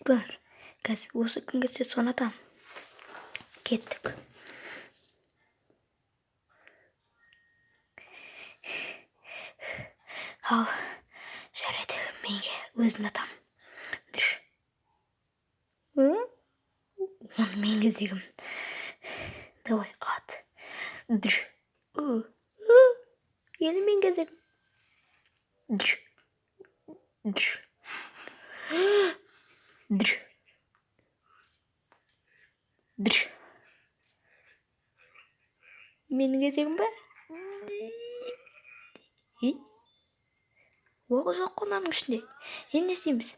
бар. Қазір осы кім кетсе соны атамын. Кеттік. Ал жарайды, менге өзім атамын. Дүш. Оны мен кезегім. Давай, ат. Дүш. Енді мен кезегім. Дүш. Дүш. Дүш. Дүш. Менің кезегім ба? Оғы жоқ қонаның ішінде. Енді не істейміз?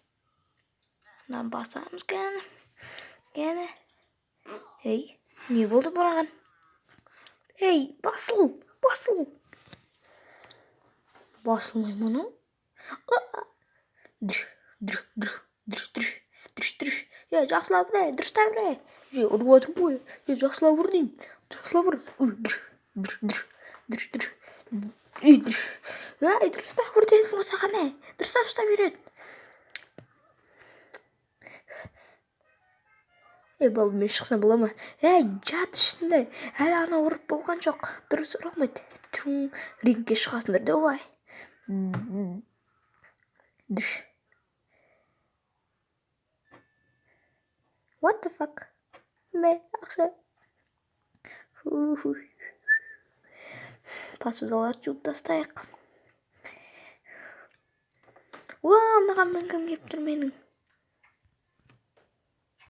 Мынаны басамыз кәне. Ей, не болды маған? Ей, басыл. Басылмай мұны. Дүш. Жақсылап ұр, дұрыстап ұр. Ұрып отырмын ғой. Жақсылап ұр деймін. Жақсылап ұр. Дүш. Дұрыстап ұр дедім осыған. Дұрыстап ұстап үйрен. Балым, мен шықсам бола ма? Жат ішінде. Әлі ана ұрып болған жоқ. Дұрыс ұра алмайды. Рингке шығасыңдар, давай. Дүш. What the fuck? Мен ақша. Пасымызаларды жуып тастайық. Мынаған мінгім кеп тұр менің.